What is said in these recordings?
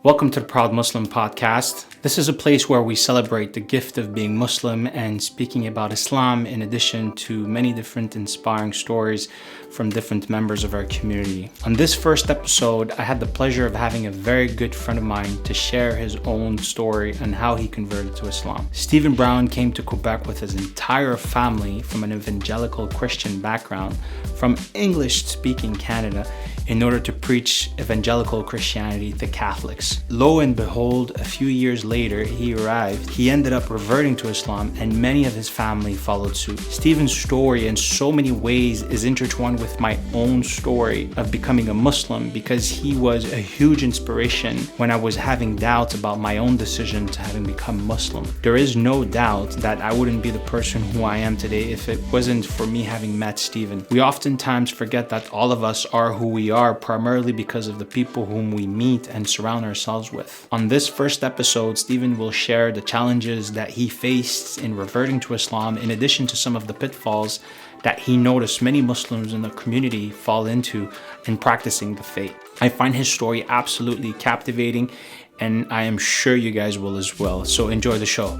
Welcome to the Proud Muslim podcast. This is a place where we celebrate the gift of being Muslim and speaking about Islam, in addition to many different inspiring stories from different members of our community. On this first episode, I had the pleasure of having a very good friend of mine to share his own story and how he converted to Islam. Stephen Brown came to Quebec with his entire family from an evangelical Christian background from English-speaking Canada in order to preach evangelical Christianity to Catholics. Lo and behold, a few years later, he arrived. He ended up reverting to Islam, and many of his family followed suit. Stephen's story in so many ways is intertwined with my own story of becoming a Muslim, because he was a huge inspiration when I was having doubts about my own decision to having become Muslim. There is no doubt that I wouldn't be the person who I am today if it wasn't for me having met Stephen. We oftentimes forget that all of us are who we are primarily because of the people whom we meet and surround ourselves with. On this first episode, Stephen will share the challenges that he faced in reverting to Islam, in addition to some of the pitfalls that he noticed many Muslims in the community fall into in practicing the faith. I find his story absolutely captivating, and I am sure you guys will as well. So enjoy the show.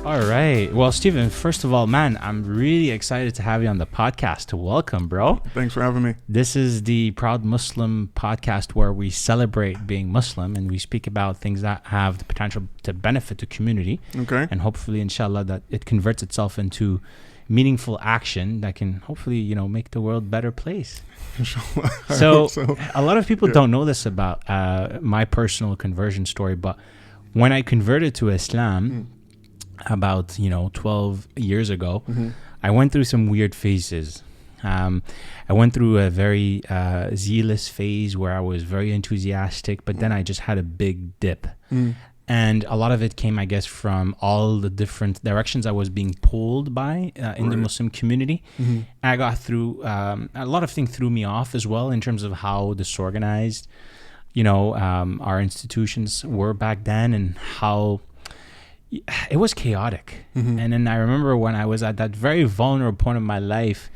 All right. Well, Stephen, first of all, man, I'm really excited to have you on the podcast. Welcome, bro. Thanks for having me. This is the Proud Muslim podcast where we celebrate being Muslim and we speak about things that have the potential to benefit the community. Okay. And hopefully, inshallah, that it converts itself into meaningful action that can hopefully, make the world a better place. Inshallah. So a lot of people don't know this about my personal conversion story, but when I converted to Islam, about 12 years ago, I went through some weird phases. I went through a very zealous phase where I was very enthusiastic, but then I just had a big dip. And a lot of it came, I guess, from all the different directions I was being pulled by in the Muslim community. I got through, a lot of things threw me off as well in terms of how disorganized, our institutions were back then, and how it was chaotic. And then I remember when I was at that very vulnerable point of my life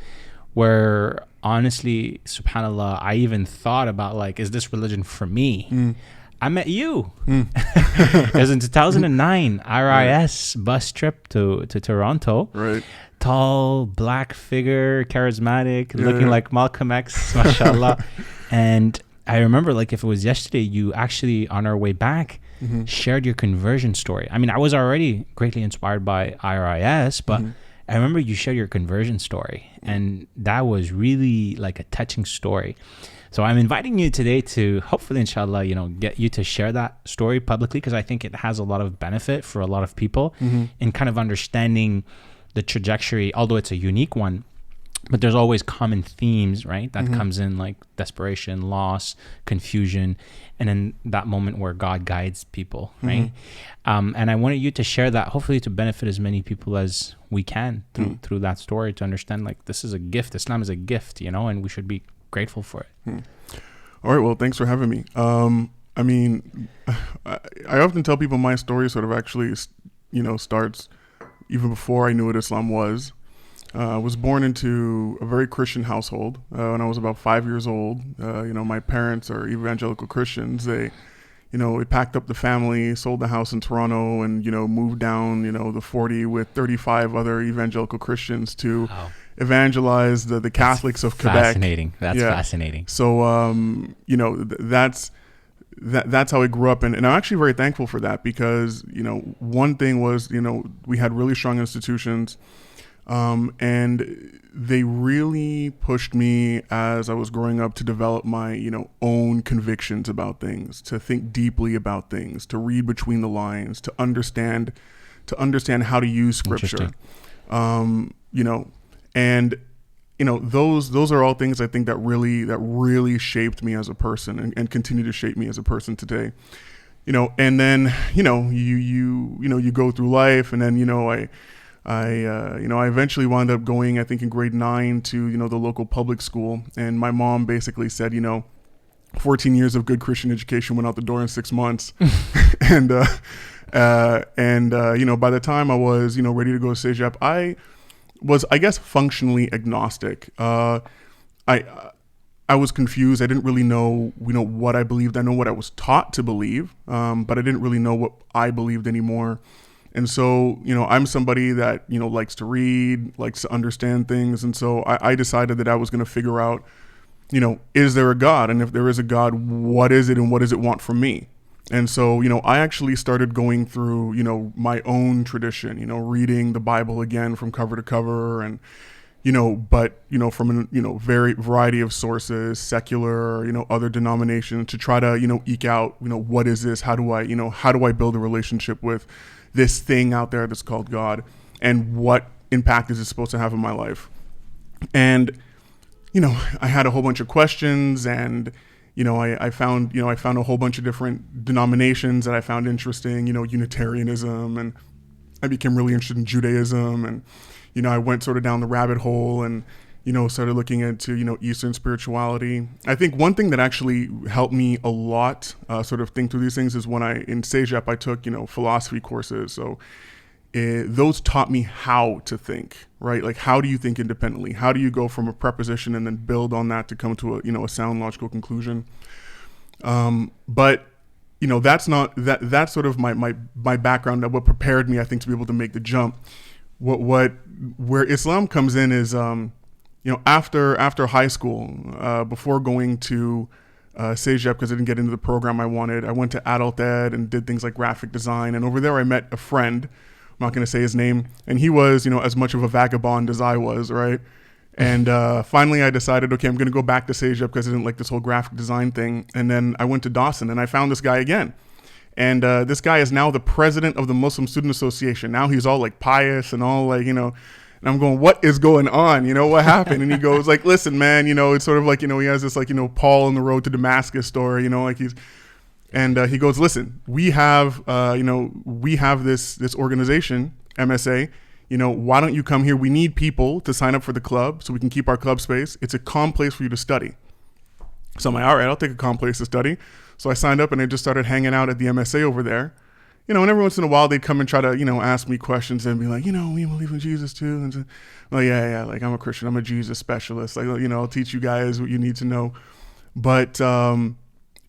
where honestly, subhanAllah, I even thought about is this religion for me? I met you. It was in 2009, RIS bus trip to Toronto. Right. Tall, black figure, charismatic, looking like Malcolm X, mashallah. And I remember if it was yesterday, you actually, on our way back, shared your conversion story. I mean, I was already greatly inspired by IRIS, but I remember you shared your conversion story, and that was really a touching story. So I'm inviting you today to hopefully, inshallah, get you to share that story publicly, because I think it has a lot of benefit for a lot of people in kind of understanding the trajectory, although it's a unique one. But there's always common themes, right? That comes in desperation, loss, confusion, and then that moment where God guides people, right? And I wanted you to share that, hopefully to benefit as many people as we can through that story, to understand this is a gift. Islam is a gift, and we should be grateful for it. All right. Well, thanks for having me. I mean, I often tell people my story sort of actually, starts even before I knew what Islam was. I was born into a very Christian household when I was about 5 years old. My parents are evangelical Christians. They, we packed up the family, sold the house in Toronto, and, moved down, the 40 with 35 other evangelical Christians to evangelize the Catholics of Quebec. Fascinating. That's fascinating. So, that's how I grew up. And I'm actually very thankful for that, because, one thing was, we had really strong institutions. And they really pushed me as I was growing up to develop my, own convictions about things, to think deeply about things, to read between the lines, to understand how to use scripture. Those are all things I think that really shaped me as a person and continue to shape me as a person today. And then, you go through life, and then, I eventually wound up going, I think in grade 9 to, the local public school. And my mom basically said, 14 years of good Christian education went out the door in 6 months. and by the time I was, ready to go to Cégep, I was, I guess, functionally agnostic. I I was confused. I didn't really know, what I believed. I know what I was taught to believe, but I didn't really know what I believed anymore. And so, I'm somebody that, likes to read, likes to understand things. And so I decided that I was going to figure out, is there a God? And if there is a God, what is it and what does it want from me? And so, I actually started going through, my own tradition, reading the Bible again from cover to cover and, from a, very variety of sources, secular, other denominations to try to, eke out, what is this? How do I build a relationship with this thing out there that's called God, and what impact is it supposed to have in my life? And, I had a whole bunch of questions, and, I found a whole bunch of different denominations that I found interesting, Unitarianism, and I became really interested in Judaism, and, I went sort of down the rabbit hole and, started looking into, Eastern spirituality. I think one thing that actually helped me a lot, sort of think through these things is when in Cégep, I took, philosophy courses. So those taught me how to think, right? Like, how do you think independently? How do you go from a preposition and then build on that to come to a sound logical conclusion? But that's that's sort of my background, what prepared me, I think, to be able to make the jump. Where Islam comes in is, after high school, before going to Cégep, because I didn't get into the program I wanted, I went to adult ed and did things like graphic design. And over there I met a friend, I'm not going to say his name, and he was, as much of a vagabond as I was, right? And finally I decided, okay, I'm going to go back to Cégep because I didn't like this whole graphic design thing. And then I went to Dawson and I found this guy again. And this guy is now the president of the Muslim Student Association. Now he's all like pious and all like, and I'm going, what is going on? What happened? And he goes like, listen, man, it's sort of like, he has this like, Paul on the road to Damascus story, like he goes, listen, we have this organization, MSA, why don't you come here? We need people to sign up for the club so we can keep our club space. It's a calm place for you to study. So I'm like, all right, I'll take a calm place to study. So I signed up and I just started hanging out at the MSA over there. And every once in a while they'd come and try to, ask me questions and be like, we believe in Jesus too. And so, well, yeah, like I'm a Christian, I'm a Jesus specialist. Like, I'll teach you guys what you need to know. But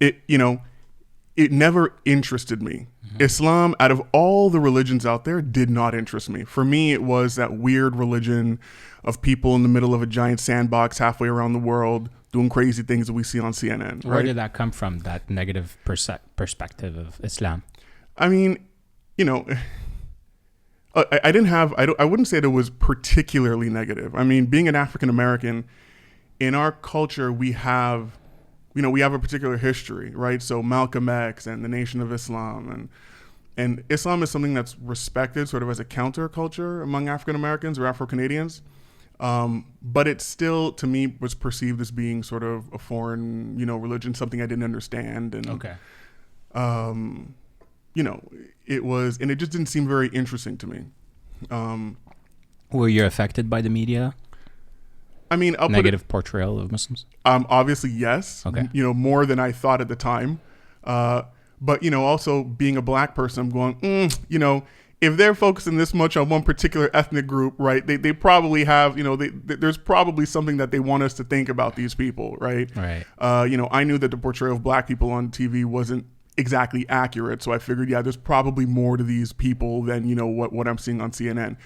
it never interested me. Mm-hmm. Islam, out of all the religions out there, did not interest me. For me, it was that weird religion of people in the middle of a giant sandbox halfway around the world doing crazy things that we see on CNN. Where did that come from, that negative perspective of Islam? I mean, I wouldn't say that it was particularly negative. I mean, being an African American, in our culture, we have a particular history, right? So Malcolm X and the Nation of Islam, and Islam is something that's respected sort of as a counterculture among African Americans or Afro-Canadians. But it still, to me, was perceived as being sort of a foreign, religion, something I didn't understand. And, okay. And it just didn't seem very interesting to me. Were you affected by the media? I mean, negative portrayal of Muslims? Obviously, yes. Okay. More than I thought at the time. But, also being a black person, I'm going, if they're focusing this much on one particular ethnic group, right, they probably have, there's probably something that they want us to think about these people, right? Right. I knew that the portrayal of black people on TV wasn't exactly accurate. So I figured, there's probably more to these people than, what I'm seeing on CNN.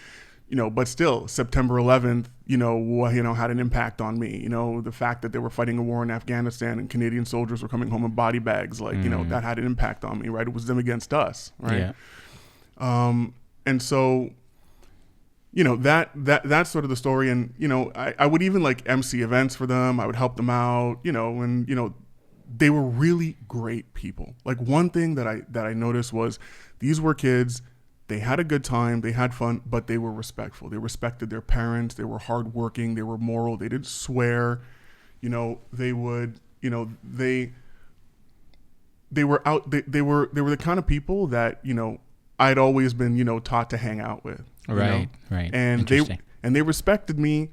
But still, September 11th, had an impact on me. The fact that they were fighting a war in Afghanistan and Canadian soldiers were coming home in body bags, like, that had an impact on me, right? It was them against us, right? Yeah. And so, that's sort of the story. And, I would even like MC events for them. I would help them out, and, they were really great people. Like one thing that I noticed was these were kids. They had a good time, they had fun, but they were respectful. They respected their parents. They were hardworking. They were moral. They didn't swear. They would, they were out. They were the kind of people that I'd always been taught to hang out with. Right, right. And they respected me.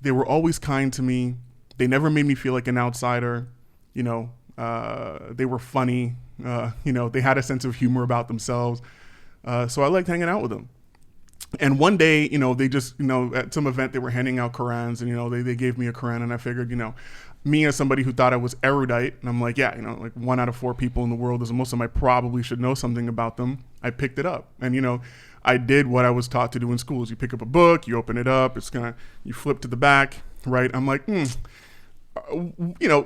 They were always kind to me. They never made me feel like an outsider. They were funny. They had a sense of humor about themselves. So I liked hanging out with them. And one day, they just, at some event, they were handing out Qurans and, they gave me a Quran and I figured, me as somebody who thought I was erudite, and I'm like, yeah, you know, like 1 out of 4 people in the world is a Muslim. I probably should know something about them. I picked it up, and you know, I did what I was taught to do in schools. You pick up a book, you open it up, you flip to the back, right? I'm like, you know,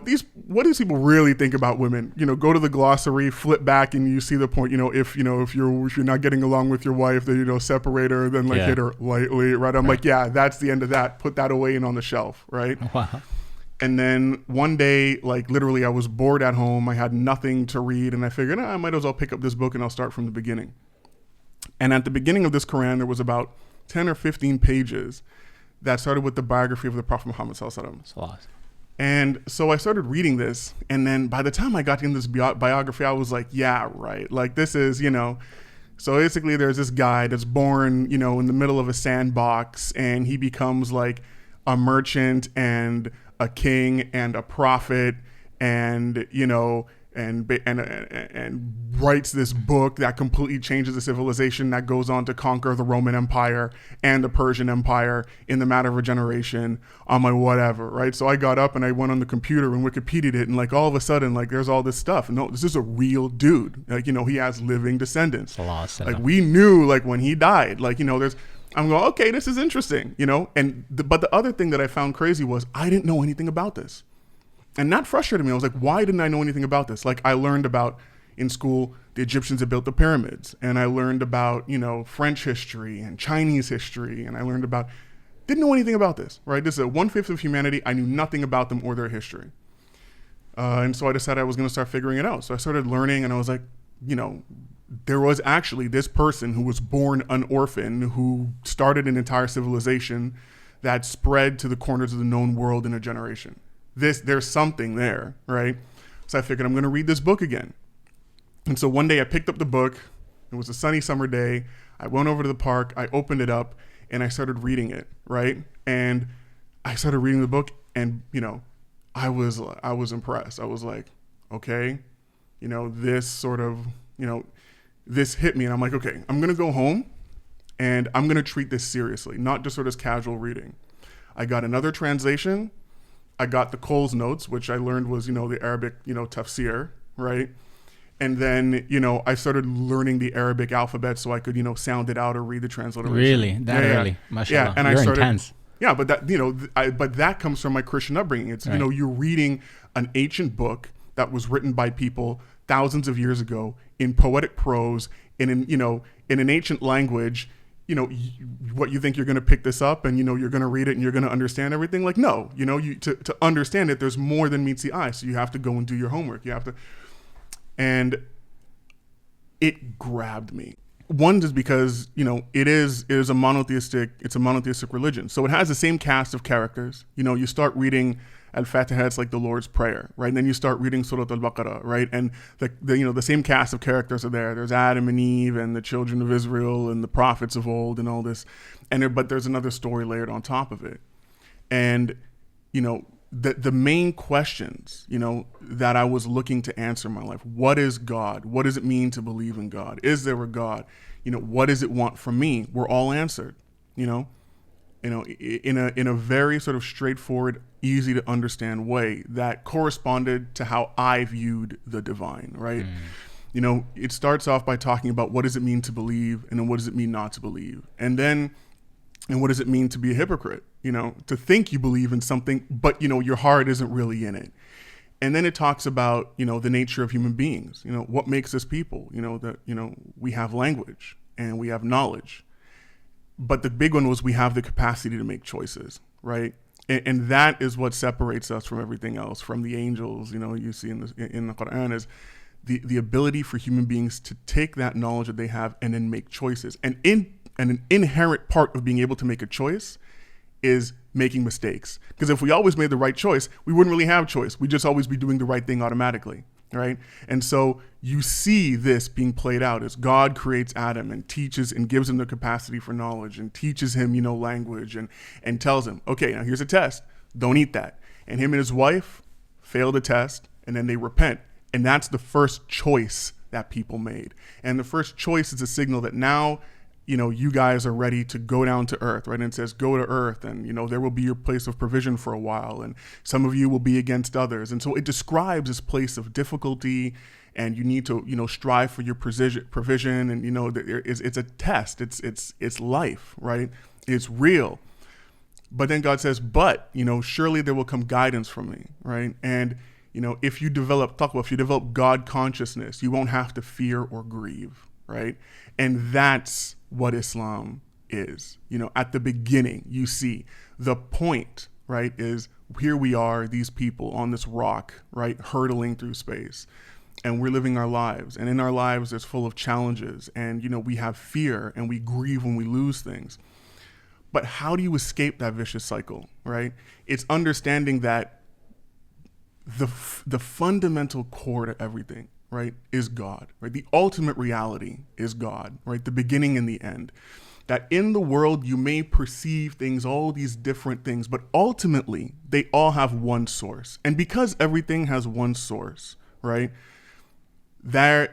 what do these people really think about women? You know, go to the glossary, flip back, and you see the point. You know, if you're not getting along with your wife, then, you know, separate her, then like hit her lightly, right? I'm like, yeah, that's the end of that. Put that away and on the shelf, right? Wow. And then one day, like literally, I was bored at home. I had nothing to read, and I figured, I might as well pick up this book and I'll start from the beginning. And at the beginning of this Quran, there was about 10 or 15 pages that started with the biography of the Prophet Muhammad Sallallahu Alaihi Wasallam. And so I started reading this, and then by the time I got into this biography, I was like, yeah, right. Like this is, you know, so basically there's this guy that's born, you know, in the middle of a sandbox, and he becomes like a merchant and a king and a prophet, and, you know, and writes this book that completely changes the civilization, that goes on to conquer the Roman Empire and the Persian Empire in the matter of a generation. I'm like, whatever, right? So I got up and I went on the computer and Wikipedia'd it, and like all of a sudden, like there's all this stuff. No, this is a real dude. Like, you know, he has living descendants. Like we knew, like when he died, like, you know, I'm going, okay, this is interesting, you know? But the other thing that I found crazy was I didn't know anything about this. And that frustrated me. I was like, why didn't I know anything about this? Like I learned about in school, the Egyptians had built the pyramids, and I learned about, you know, French history and Chinese history. And I learned about, didn't know anything about this, right? This is 1/5 of humanity. I knew nothing about them or their history. And so I decided I was going to start figuring it out. So I started learning, and I was like, you know, there was actually this person who was born an orphan who started an entire civilization that spread to the corners of the known world in a generation. There's something there, right? So I figured I'm going to read this book again. And so one day I picked up the book. It was a sunny summer day. I went over to the park. I opened it up and I started reading it, right? And I started reading the book, and, you know, I was impressed. I was like, okay, you know, this sort of, you know, this hit me, and I'm like, okay, I'm going to go home and I'm going to treat this seriously, not just sort of casual reading. I got another translation. I got the Coles notes, which I learned was, you know, the Arabic, you know, tafsir, right? And then, you know, I started learning the Arabic alphabet so I could, you know, sound it out or read the transliteration. Really? That early? Mashallah. Yeah, and You're I started, intense. Yeah, but that, you know, but that comes from my Christian upbringing. It's, you know, you're reading an ancient book that was written by people thousands of years ago in poetic prose, in an ancient language. You know, what you think you're going to pick this up and, you know, you're going to read it and you're going to understand everything. Like, no, you know, to understand it, there's more than meets the eye. So you have to go and do your homework. You have to, and it grabbed me. One is because, you know, it is a monotheistic religion. So it has the same cast of characters. You know, you start reading Al-Fatiha, it's like the Lord's Prayer, right? And then you start reading Surah Al-Baqarah, right? And the same cast of characters are there. There's Adam and Eve and the children of Israel and the prophets of old and all this. But there's another story layered on top of it. And, you know, the main questions, you know, that I was looking to answer in my life: what is God? What does it mean to believe in God? Is there a God? You know, what does it want from me? Were all answered, you know, in a very sort of straightforward, easy to understand way that corresponded to how I viewed the divine, right? You know, it starts off by talking about what does it mean to believe, and then what does it mean not to believe, and what does it mean to be a hypocrite? You know, to think you believe in something, but, you know, your heart isn't really in it. And then it talks about, you know, the nature of human beings, you know, what makes us people, you know, that, you know, we have language and we have knowledge. But the big one was we have the capacity to make choices, right? And that is what separates us from everything else, from the angels, you know, you see in the Quran, is the ability for human beings to take that knowledge that they have and then make choices. And an inherent part of being able to make a choice is making mistakes. Because if we always made the right choice, we wouldn't really have choice. We'd just always be doing the right thing automatically, right? And so you see this being played out as God creates Adam and teaches and gives him the capacity for knowledge and teaches him, you know, language and tells him, okay, now here's a test. Don't eat that. And him and his wife fail the test, and then they repent. And that's the first choice that people made. And the first choice is a signal that now you guys are ready to go down to earth, right? And it says, go to earth, and, there will be your place of provision for a while, and some of you will be against others. And so it describes this place of difficulty, and you need to, strive for your provision, and, it's a test. It's life, right? It's real. But then God says, but, surely there will come guidance from me, right? And, if you develop God consciousness, you won't have to fear or grieve, right? And that's what Islam is. At the beginning, you see the point, right, is here we are, these people on this rock, right, hurtling through space, and we're living our lives. And in our lives, it's full of challenges, and, we have fear, and we grieve when we lose things. But how do you escape that vicious cycle, right? It's understanding that the fundamental core to everything, right, is God, right? The ultimate reality is God, right? The beginning and the end. That in the world, you may perceive things, all these different things, but ultimately, they all have one source. And because everything has one source, right,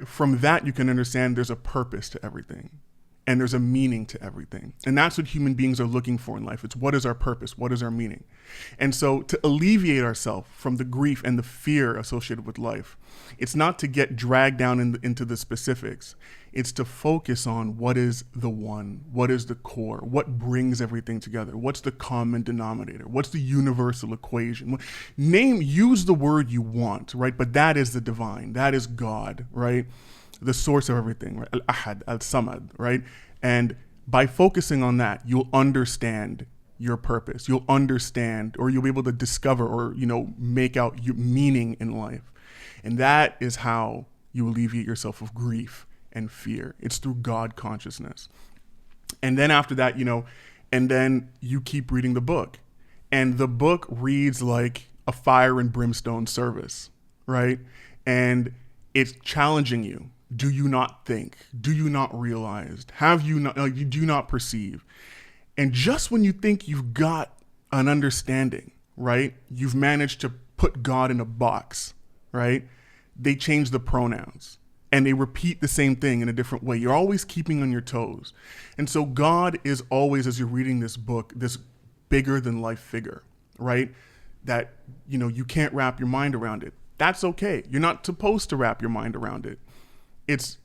from that, you can understand there's a purpose to everything. And there's a meaning to everything. And that's what human beings are looking for in life. It's what is our purpose? What is our meaning? And so to alleviate ourselves from the grief and the fear associated with life, it's not to get dragged down into the specifics. It's to focus on what is the one, what is the core, what brings everything together, what's the common denominator, what's the universal equation. Use the word you want, right? But that is the divine, that is God, right? The source of everything, right? Al-Ahad, Al-Samad, right? And by focusing on that, you'll understand your purpose. You'll understand, or you'll be able to discover, or, make out your meaning in life. And that is how you alleviate yourself of grief and fear. It's through God consciousness. And then after that, and then you keep reading the book. And the book reads like a fire and brimstone service, right? And it's challenging you. Do you not think? Do you not realize? Do you not perceive? And just when you think you've got an understanding, right? You've managed to put God in a box, right? They change the pronouns and they repeat the same thing in a different way. You're always keeping on your toes. And so God is always, as you're reading this book, this bigger than life figure, right? That, you can't wrap your mind around it. That's okay. You're not supposed to wrap your mind around it. It's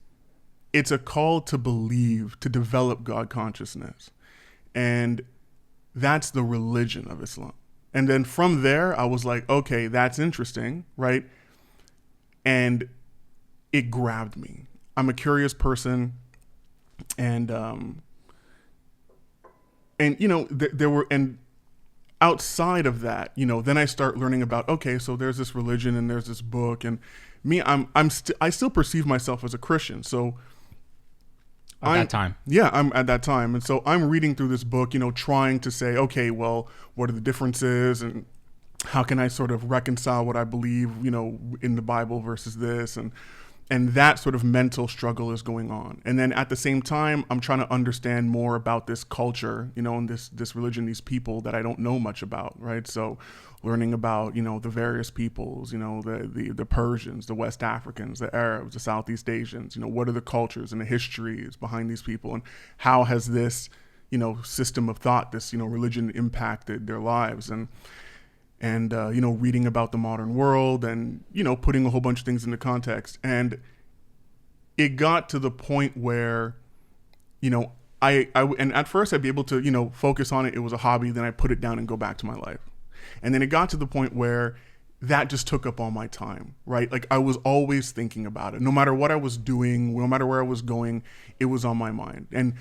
a call to believe, to develop God consciousness. And that's the religion of Islam. And then from there, I was like, okay, that's interesting, right? And it grabbed me. I'm a curious person. And outside of that, then I start learning about, okay, so there's this religion and there's this book, and me, I still perceive myself as a Christian. So at that time. Yeah, I'm at that time. And so I'm reading through this book, trying to say, okay, well, what are the differences, and how can I sort of reconcile what I believe, in the Bible versus this, and that sort of mental struggle is going on. And then at the same time, I'm trying to understand more about this culture, and this religion, these people that I don't know much about, right? So learning about, the various peoples, the Persians, the West Africans, the Arabs, the Southeast Asians, what are the cultures and the histories behind these people, and how has this, system of thought, this, religion impacted their lives, and reading about the modern world, and, putting a whole bunch of things into context. And it got to the point where, and at first I'd be able to, focus on it. It was a hobby. Then I put it down and go back to my life. And then it got to the point where that just took up all my time, right? Like I was always thinking about it. No matter what I was doing, no matter where I was going, it was on my mind. And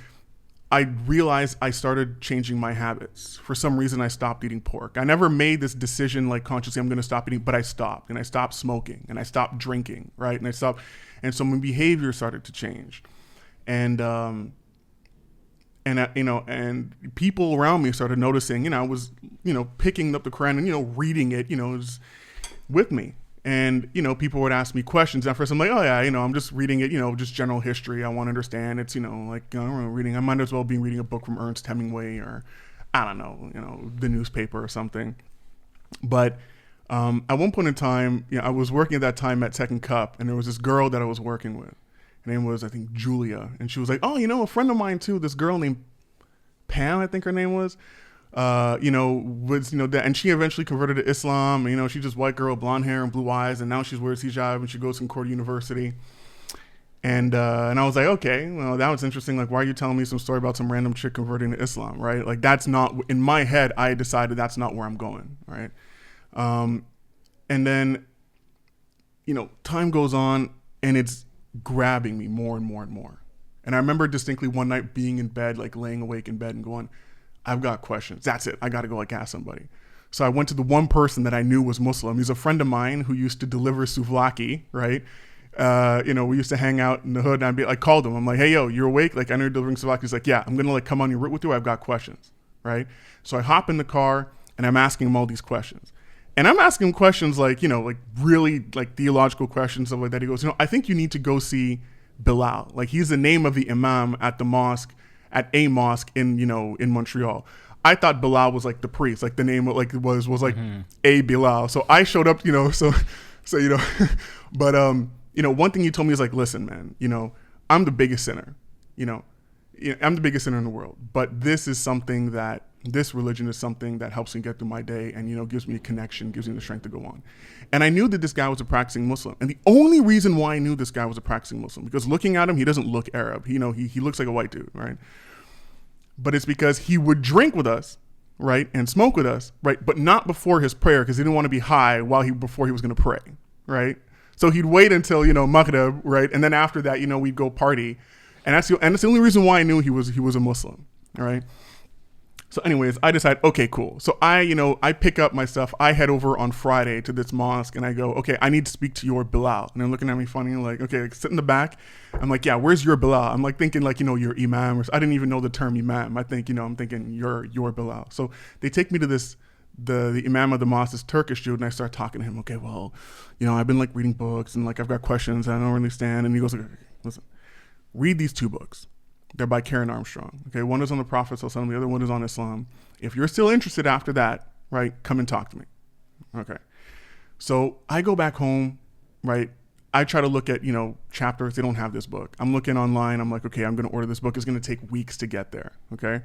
I realized I started changing my habits. For some reason, I stopped eating pork. I never made this decision like consciously, I'm going to stop eating, but I stopped, and I stopped smoking, and I stopped drinking, right? And and so my behavior started to change. And people around me started noticing, I was, picking up the Quran and, reading it, it was with me. And, people would ask me questions. At first I'm like, oh yeah, I'm just reading it, just general history. I want to understand. It's, I might as well be reading a book from Ernest Hemingway, or I don't know, the newspaper or something. But at one point in time, I was working at that time at Second Cup, and there was this girl that I was working with. Her name was, I think, Julia. And she was like, oh, a friend of mine too, this girl named Pam, I think her name was, and she eventually converted to Islam. She's just white girl, blonde hair and blue eyes. And now she wears hijab and she goes to Concordia University. And I was like, okay, well, that was interesting. Like, why are you telling me some story about some random chick converting to Islam, right? Like, that's not, in my head, I decided that's not where I'm going, right? And then, time goes on and it's grabbing me more and more and more. And I remember distinctly one night being in bed, like laying awake in bed and going, I've got questions. That's it. I got to go ask somebody. So I went to the one person that I knew was Muslim. He's a friend of mine who used to deliver souvlaki, right? We used to hang out in the hood, and I called him. I'm like, hey, yo, you're awake? Like, I know you're delivering souvlaki. He's like, yeah, I'm going to come on your route with you. I've got questions, right? So I hop in the car and I'm asking him all these questions. And I'm asking him questions like really theological questions, stuff like that. He goes, I think you need to go see Bilal. Like, he's the name of the Imam at a mosque in Montreal. I thought Bilal was like the priest, like the name was a Bilal. So I showed up, but one thing he told me is like, listen, man, I'm the biggest sinner, I'm the biggest sinner in the world, but this religion is something that helps me get through my day and, gives me a connection, gives me the strength to go on. And I knew that this guy was a practicing Muslim. And the only reason why I knew this guy was a practicing Muslim, because looking at him, he doesn't look Arab. He looks like a white dude, right? But it's because he would drink with us, right? And smoke with us, right? But not before his prayer, because he didn't want to be high before he was going to pray, right? So he'd wait until, Maghrib, right? And then after that, we'd go party. And that's the only reason why I knew he was a Muslim, all right? So anyways, I decide, okay, cool. So I pick up my stuff. I head over on Friday to this mosque and I go, okay, I need to speak to your Bilal. And they're looking at me funny, like, okay, sit in the back. I'm like, yeah, where's your Bilal? I'm like thinking like, your Imam. I didn't even know the term Imam. I think, I'm thinking your Bilal. So they take me to the Imam of the mosque, this Turkish dude, and I start talking to him. Okay, well, I've been reading books and I've got questions. I don't understand. And he goes, okay, listen, read these 2 books. They're by Karen Armstrong. Okay, one is on the Prophet, the other one is on Islam. If you're still interested after that, right, come and talk to me. Okay. So I go back home, right? I try to look at, chapters. They don't have this book. I'm looking online. I'm like, okay, I'm going to order this book. It's going to take weeks to get there. Okay.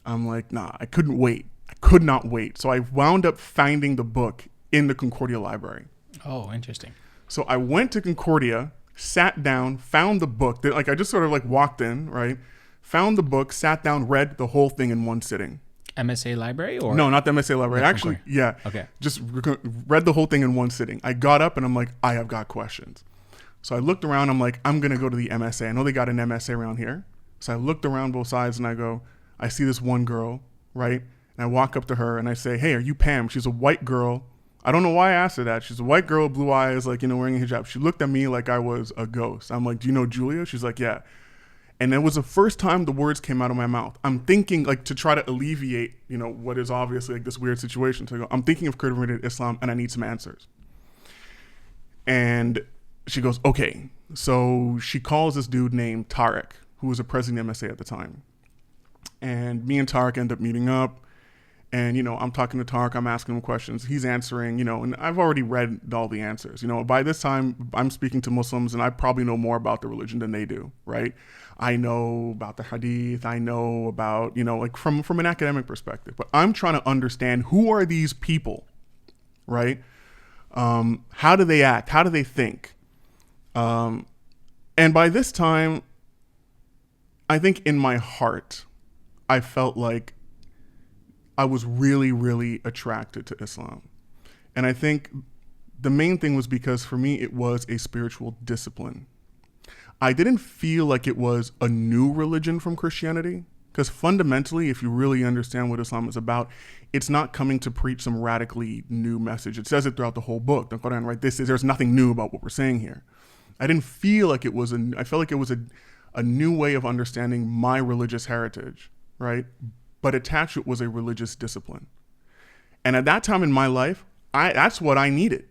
I'm like, nah, I couldn't wait. I could not wait. So I wound up finding the book in the Concordia library. Oh, interesting. So I went to Concordia, sat down, found the book. I just sort of walked in, right? Found the book, sat down, read the whole thing in one sitting. MSA library or? No, not the MSA library. Actually, yeah. Okay. Just read the whole thing in one sitting. I got up and I'm like, I have got questions. So I looked around. I'm like, I'm going to go to the MSA. I know they got an MSA around here. So I looked around both sides and I go, I see this one girl, right? And I walk up to her and I say, hey, are you Pam? She's a white girl. I don't know why I asked her that. She's a white girl, blue eyes, wearing a hijab. She looked at me like I was a ghost. I'm like, do you know Julia? She's like, yeah. And it was the first time the words came out of my mouth. I'm thinking to try to alleviate, what is obviously this weird situation. So I go, I'm thinking of converting to Islam and I need some answers. And she goes, okay. So she calls this dude named Tariq, who was a president of MSA at the time. And me and Tariq end up meeting up. And, I'm talking to Tariq, I'm asking him questions. He's answering, and I've already read all the answers. By this time, I'm speaking to Muslims and I probably know more about the religion than they do, right? I know about the hadith. I know about, from an academic perspective. But I'm trying to understand, who are these people, right? How do they act? How do they think? And by this time, I think in my heart, I felt like I was really, really attracted to Islam. And I think the main thing was because for me, it was a spiritual discipline. I didn't feel like it was a new religion from Christianity, because fundamentally, if you really understand what Islam is about, it's not coming to preach some radically new message. It says it throughout the whole book, the Quran, right? There's nothing new about what we're saying here. I didn't feel like it was I felt like it was a new way of understanding my religious heritage, right? But attached to it was a religious discipline. And at that time in my life, that's what I needed.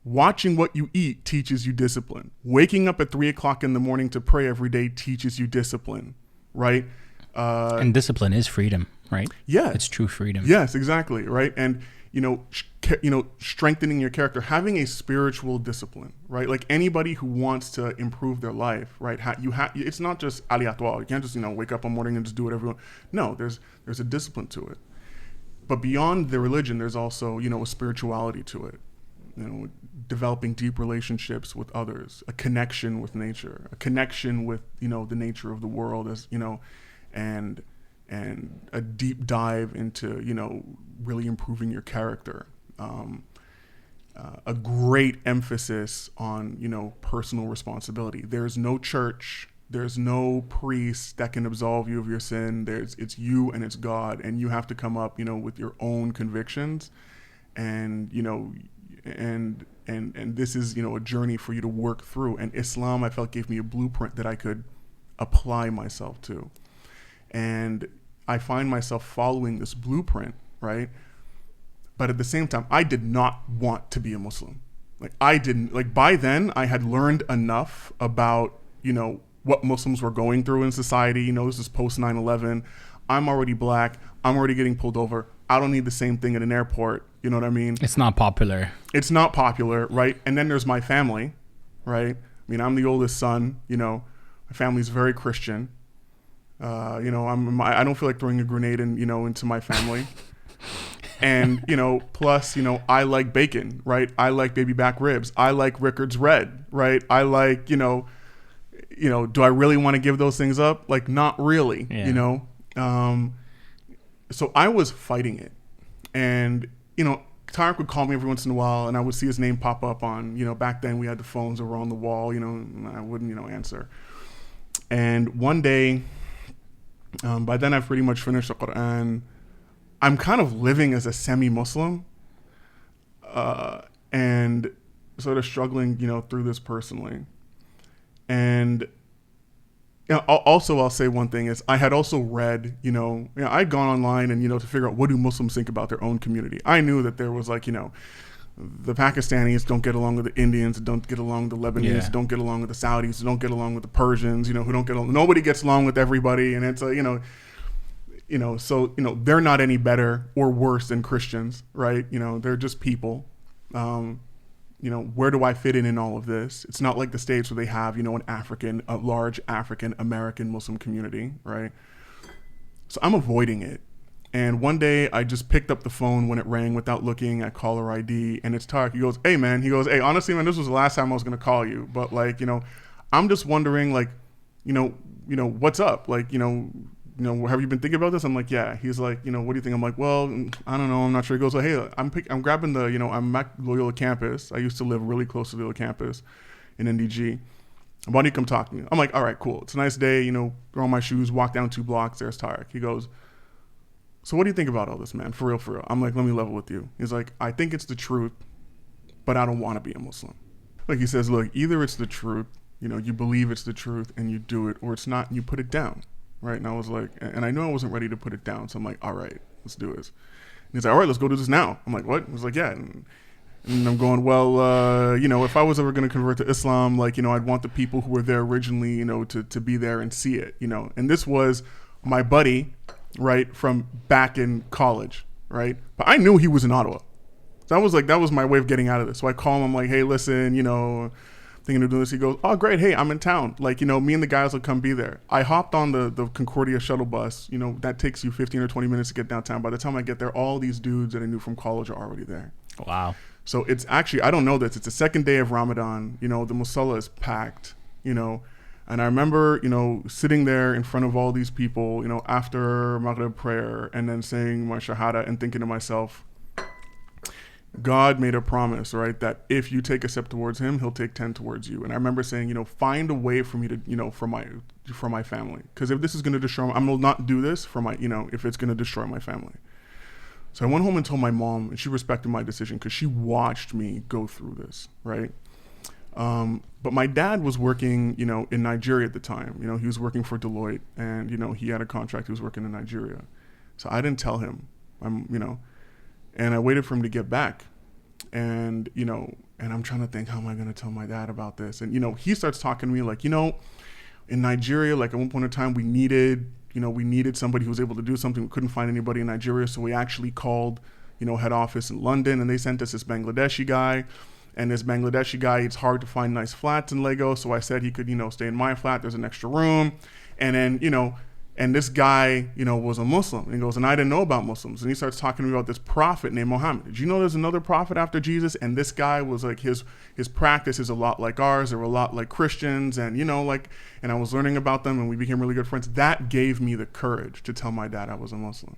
Watching what you eat teaches you discipline. Waking up at 3:00 in the morning to pray every day teaches you discipline, right? And discipline is freedom, right? Yeah. It's true freedom. Yes, exactly, right? And strengthening your character, having a spiritual discipline, right? Like anybody who wants to improve their life, right? It's not just aléatoire. You can't just, wake up one morning and just do whatever you want. No, there's a discipline to it. But beyond the religion, there's also, a spirituality to it. Developing deep relationships with others, a connection with nature, a connection with, the nature of the world, as, and a deep dive into, really improving your character. A great emphasis on, personal responsibility. There's no church, there's no priest that can absolve you of your sin. It's you and it's God, and you have to come up, with your own convictions, and, and this is, a journey for you to work through. And Islam, I felt, gave me a blueprint that I could apply myself to. And I find myself following this blueprint, right? But at the same time, I did not want to be a Muslim. By then I had learned enough about, what Muslims were going through in society. This is post 9/11. I'm already black. I'm already getting pulled over. I don't need the same thing at an airport. You know what I mean? It's not popular. It's not popular, right? And then there's my family, right? I'm the oldest son. My family's very Christian. I don't feel like throwing a grenade into my family. And, plus, I like bacon, right? I like baby back ribs. I like Rickard's Red, right? I like, do I really want to give those things up? Like, not really, so I was fighting it. And, Tarek would call me every once in a while, and I would see his name pop up on, back then we had the phones that were on the wall, and I wouldn't, answer. And one day, by then I've pretty much finished the Quran. I'm kind of living as a semi-Muslim, and sort of struggling, through this personally. And also, I'll say one thing is I had also read, I'd gone online and, to figure out what do Muslims think about their own community. I knew that there was the Pakistanis don't get along with the Indians, don't get along with the Lebanese, don't get along with the Saudis, don't get along with the Persians, who don't get along. Nobody gets along with everybody. And it's so, they're not any better or worse than Christians, right? They're just people. Where do I fit in all of this? It's not like the States where they have, a large African American Muslim community, right? So I'm avoiding it. And one day I just picked up the phone when it rang without looking at caller ID, and it's Tarek. He goes, "Hey man," he goes, "Hey, honestly, man, this was the last time I was going to call you, but I'm just wondering, what's up? Have you been thinking about this?" I'm like, "Yeah." He's like, "What do you think?" I'm like, "Well, I don't know. I'm not sure." He goes, "Hey, I'm grabbing the, I'm at Loyola campus. I used to live really close to Loyola campus in NDG. Why don't you come talk to me?" I'm like, "All right, cool. It's a nice day, throw on my shoes, walk down 2 blocks. There's Tarek." He goes, "So what do you think about all this, man? For real, for real?" I'm like, "Let me level with you." He's like, "I think it's the truth, but I don't want to be a Muslim." Like he says, "Look, either it's the truth, you believe it's the truth and you do it, or it's not and you put it down." Right. And I was like, and I knew I wasn't ready to put it down. So I'm like, "All right, let's do this." And he's like, "All right, let's go do this now." I'm like, "What?" He was like, "Yeah." And I'm going, well, if I was ever going to convert to Islam, I'd want the people who were there originally, to be there and see it, And this was my buddy, right, from back in college, right? But I knew he was in Ottawa. So that was my way of getting out of this. So I call him, I'm like, "Hey, listen, thinking of doing this." He goes, "Oh, great. Hey, I'm in town. Me and the guys will come be there." I hopped on the Concordia shuttle bus. That takes you 15 or 20 minutes to get downtown. By the time I get there, all these dudes that I knew from college are already there. Wow. So it's actually, I don't know this. It's the second day of Ramadan. The musalla is packed, and I remember, sitting there in front of all these people, after Maghrib prayer and then saying my Shahada and thinking to myself, God made a promise, right, that if you take a step towards him, he'll take 10 towards you. And I remember saying, find a way for me to, for my family. Because if this is going to destroy, I will not do this for my, if it's going to destroy my family. So I went home and told my mom, and she respected my decision because she watched me go through this, right? But my dad was working, in Nigeria at the time. He was working for Deloitte, and, he had a contract. He was working in Nigeria. So I didn't tell him, and I waited for him to get back. And, and I'm trying to think, how am I going to tell my dad about this? And, he starts talking to me like, in Nigeria, like at one point in time, we needed somebody who was able to do something. We couldn't find anybody in Nigeria. So we actually called, head office in London, and they sent us this Bangladeshi guy. And this Bangladeshi guy, it's hard to find nice flats in Lagos, so I said he could, stay in my flat. There's an extra room. And then, and this guy, was a Muslim. And he goes, and I didn't know about Muslims. And he starts talking to me about this prophet named Muhammad. Did you know there's another prophet after Jesus? And this guy was like, his practice is a lot like ours. They were a lot like Christians. And, and I was learning about them, and we became really good friends. That gave me the courage to tell my dad I was a Muslim.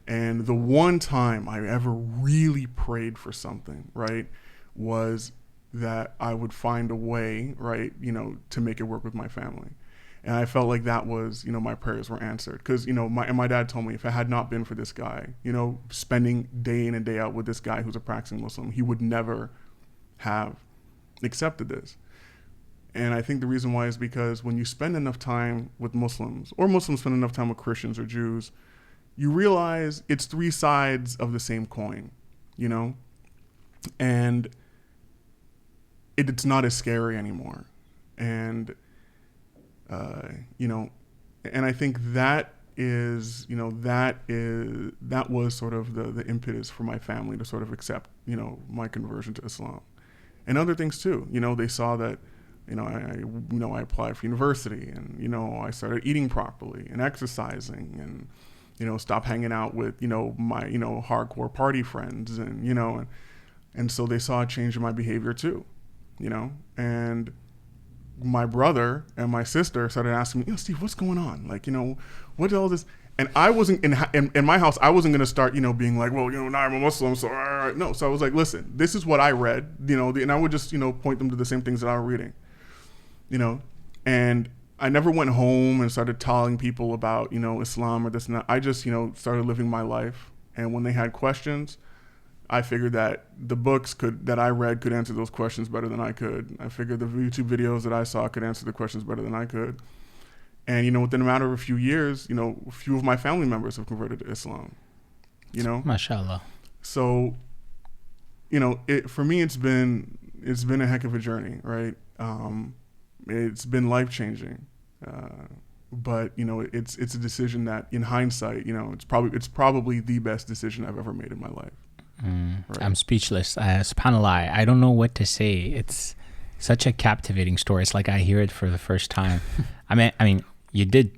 And the one time I ever really prayed for something, right, was that I would find a way, right, to make it work with my family. And I felt like that was, my prayers were answered. Because, my dad told me if it had not been for this guy, spending day in and day out with this guy who's a practicing Muslim, he would never have accepted this. And I think the reason why is because when you spend enough time with Muslims, or Muslims spend enough time with Christians or Jews, you realize it's three sides of the same coin, and it's not as scary anymore. And, and I think that is, that was sort of the impetus for my family to sort of accept, my conversion to Islam. And other things too, they saw that, I applied for university, and, I started eating properly and exercising, and, stop hanging out with, my, hardcore party friends, and so they saw a change in my behavior too. And my brother and my sister started asking me, Steve, what's going on? Like, what's all this? And I wasn't in my house. I wasn't going to start, being like, well, now I'm a Muslim. So no. So I was like, listen, this is what I read, and I would just, point them to the same things that I was reading, and I never went home and started telling people about, Islam or this and that. I just, started living my life. And when they had questions, I figured that the books that I read could answer those questions better than I could. I figured the YouTube videos that I saw could answer the questions better than I could. And, within a matter of a few years, a few of my family members have converted to Islam, MashaAllah. So, for me, it's been a heck of a journey, right? It's been life-changing. But, it's a decision that in hindsight, it's probably the best decision I've ever made in my life. Right. I'm speechless. SubhanAllah, I don't know what to say. It's such a captivating story. It's like I hear it for the first time. I mean, you did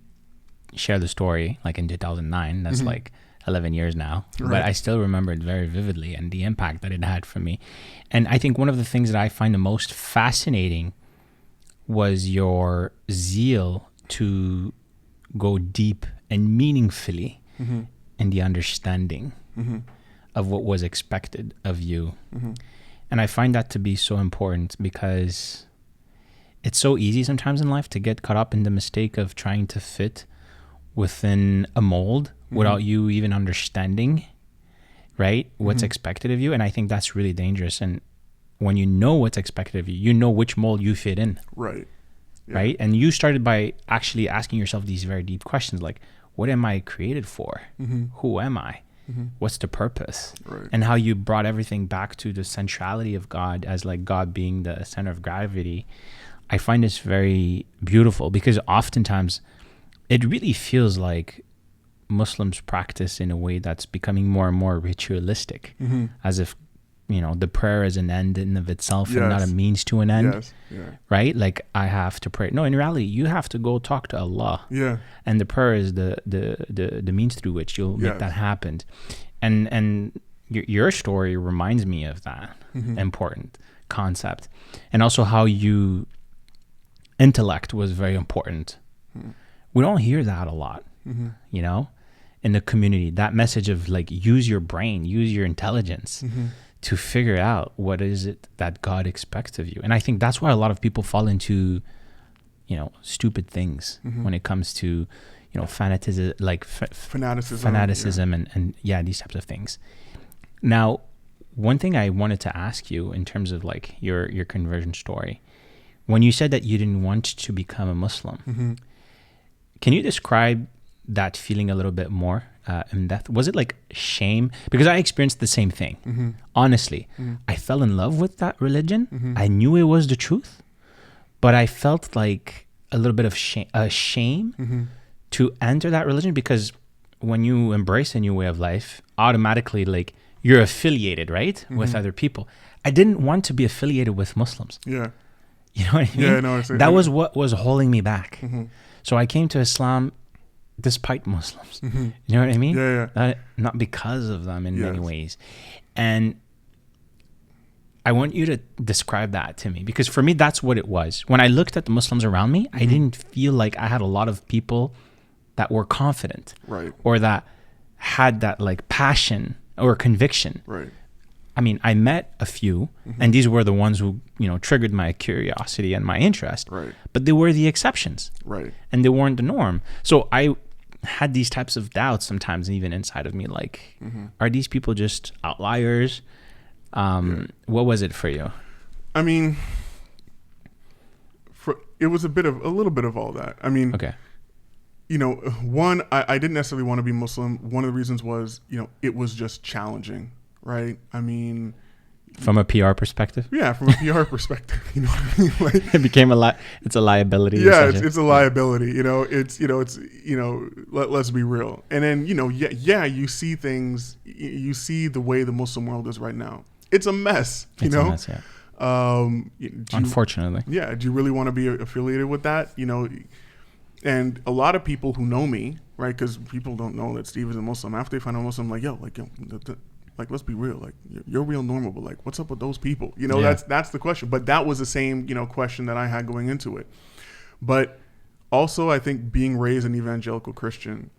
share the story like in 2009. That's like 11 years now. Right. But I still remember it very vividly and the impact that it had for me. And I think one of the things that I find the most fascinating was your zeal to go deep and meaningfully in the understanding of what was expected of you. And I find that to be so important because it's so easy sometimes in life to get caught up in the mistake of trying to fit within a mold without you even understanding, right, what's expected of you. And I think that's really dangerous. And when you know what's expected of you, you know which mold you fit in. Right. Yeah. Right. And you started by actually asking yourself these very deep questions like, what am I created for? Who am I? What's the purpose? Right. And how you brought everything back to the centrality of God as like God being the center of gravity. I find this very beautiful because oftentimes it really feels like Muslims practice in a way that's becoming more and more ritualistic, as if, the prayer is an end in of itself and not a means to an end, right? Like I have to pray. No, in reality, you have to go talk to Allah. Yeah. And the prayer is the means through which you'll make that happen. And your story reminds me of that important concept. And also how intellect was very important. We don't hear that a lot, in the community, that message of like, use your brain, use your intelligence to figure out what is it that God expects of you. And I think that's why a lot of people fall into, stupid things when it comes to, fanaticism, like fanaticism and these types of things. Now, one thing I wanted to ask you in terms of like your conversion story, when you said that you didn't want to become a Muslim, can you describe that feeling a little bit more in depth? Was it like shame? Because I experienced the same thing. Honestly, I fell in love with that religion. I knew it was the truth, but I felt like a little bit of shame to enter that religion, because when you embrace a new way of life, automatically like you're affiliated, right, with other people. I didn't want to be affiliated with Muslims. Yeah. You know what I mean? Yeah, no, that was what was holding me back. Mm-hmm. So I came to Islam despite Muslims. Mm-hmm. You know what I mean? Yeah. Not because of them in many ways. And I want you to describe that to me, because for me, that's what it was. When I looked at the Muslims around me, I didn't feel like I had a lot of people that were confident, right, or that had that like passion or conviction. Right. I mean, I met a few, and these were the ones who, you know, triggered my curiosity and my interest. Right. But they were the exceptions. Right. And they weren't the norm. So I had these types of doubts sometimes, even inside of me, like, are these people just outliers? What was it for you? I mean, it was a little bit of all that. I mean, Okay. You know, one, I didn't necessarily want to be Muslim. One of the reasons was, you know, it was just challenging, right? I mean, from a PR perspective? Yeah, from a PR perspective, you know what I mean? Like, it became it's a liability. Yeah, it's a liability, you know, let's be real. And then, you know, you see things, you see the way the Muslim world is right now. It's a mess, you know? It's a mess, yeah. Unfortunately. Yeah. Do you really want to be affiliated with that? You know, and a lot of people who know me, right? Because people don't know that Steve is a Muslim. After they find out Muslim, like, like, let's be real. Like, you're real normal, but like, what's up with those people? You know, that's the question. But that was the same, you know, question that I had going into it. But also, I think being raised an evangelical Christian,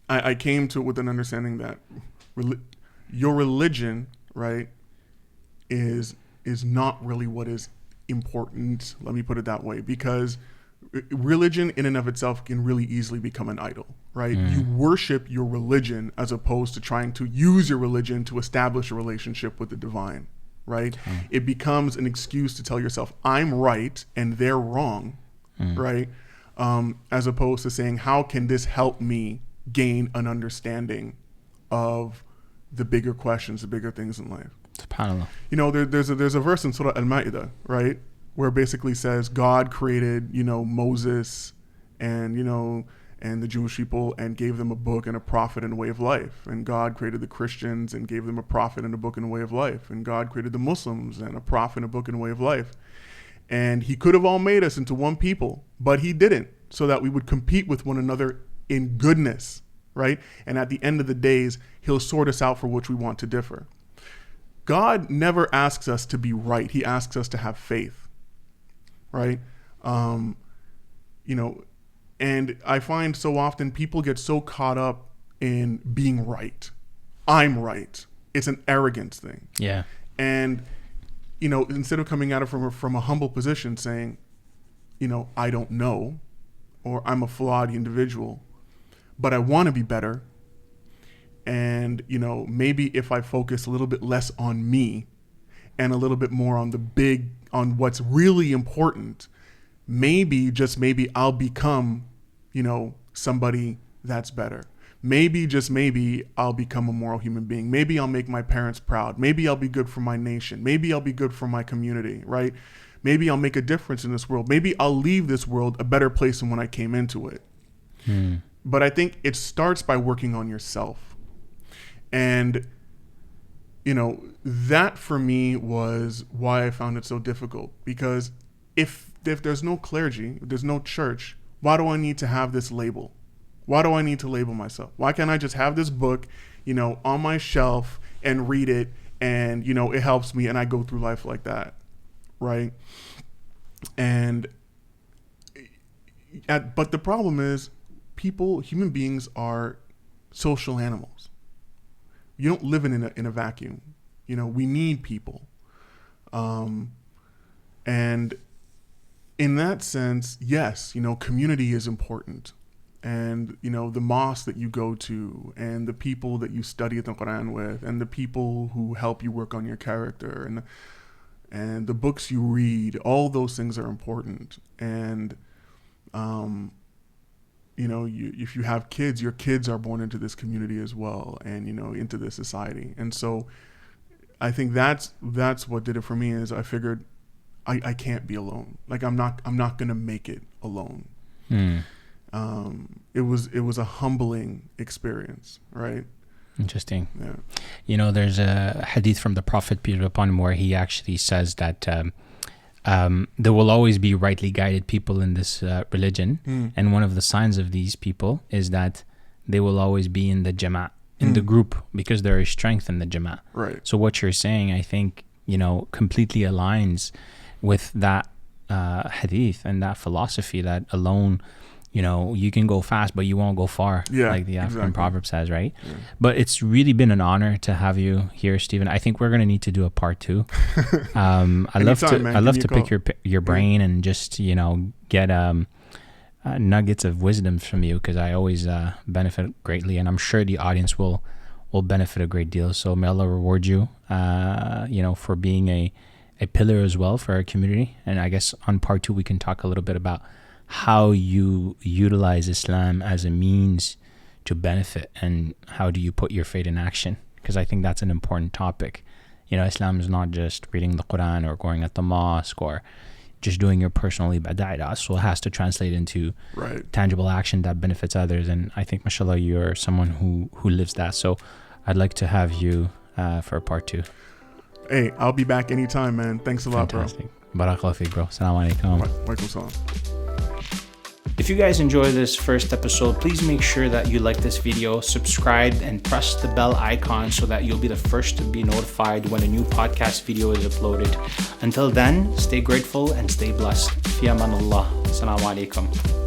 I came to it with an understanding that your religion, right, is not really what is important. Let me put it that way, because religion in and of itself can really easily become an idol, right? You worship your religion as opposed to trying to use your religion to establish a relationship with the divine, right? It becomes an excuse to tell yourself, I'm right and they're wrong, right? As opposed to saying, how can this help me gain an understanding of the bigger questions, the bigger things in life? SubhanAllah. You know, there's a verse in Surah Al-Ma'idah, right, where it basically says God created, you know, Moses and, you know, and the Jewish people and gave them a book and a prophet and a way of life. And God created the Christians and gave them a prophet and a book and a way of life. And God created the Muslims and a prophet and a book and a way of life. And he could have all made us into one people, but he didn't, so that we would compete with one another in goodness, right? And at the end of the days, he'll sort us out for which we want to differ. God never asks us to be right. He asks us to have faith, right? You know, and I find so often people get so caught up in being right. I'm right. It's an arrogance thing. Yeah. And, you know, instead of coming at it from a humble position saying, you know, I don't know, or I'm a flawed individual, but I want to be better. And, you know, maybe if I focus a little bit less on me and a little bit more on on what's really important, maybe, just maybe, I'll become, you know, somebody that's better. Maybe, just maybe, I'll become a moral human being. Maybe I'll make my parents proud. Maybe I'll be good for my nation. Maybe I'll be good for my community, right? Maybe I'll make a difference in this world. Maybe I'll leave this world a better place than when I came into it. But I think it starts by working on yourself. And, you know, that for me was why I found it so difficult. Because if there's no clergy, if there's no church, why do I need to have this label? Why do I need to label myself? Why can't I just have this book, you know, on my shelf and read it and, you know, it helps me and I go through life like that, right? And, but the problem is human beings are social animals. You don't live in a vacuum. You know, we need people. And in that sense, yes, you know, community is important. And, you know, the mosque that you go to and the people that you study the Quran with and the people who help you work on your character and the books you read, all those things are important. And, you know, if you have kids, your kids are born into this community as well and, you know, into this society. And so I think that's what did it for me is I figured I can't be alone. Like I'm not going to make it alone. It was a humbling experience, right? Interesting. Yeah. You know, there's a hadith from the Prophet, peace be upon him, where he actually says that there will always be rightly guided people in this religion. And one of the signs of these people is that they will always be in the jama'ah, in the group, because there is strength in the jama'ah. Right. So what you're saying, I think, you know, completely aligns with that hadith and that philosophy that alone, you know, you can go fast, but you won't go far, like the African proverb says, right? Yeah. But it's really been an honor to have you here, Stephen. I think we're going to need to do a part 2. I love to pick your brain and just, you know, get nuggets of wisdom from you, because I always benefit greatly, and I'm sure the audience will benefit a great deal. So may Allah reward you, you know, for being a pillar as well for our community. And I guess on part 2 we can talk a little bit about how you utilize Islam as a means to benefit, and how do you put your faith in action, because I think that's an important topic. You know, Islam is not just reading the Quran or going at the mosque or just doing your personal ibadah. It also has to translate into tangible action that benefits others, and I think, mashallah, you're someone who lives that. So I'd like to have you for a part 2. Hey, I'll be back anytime, man. Thanks a lot, bro. Barakallahu feek, bro. Assalamu alaikum. Wa alaikum salam. If you guys enjoyed this first episode, please make sure that you like this video, subscribe, and press the bell icon so that you'll be the first to be notified when a new podcast video is uploaded. Until then, stay grateful and stay blessed. Fi amanullah. Assalamu alaikum.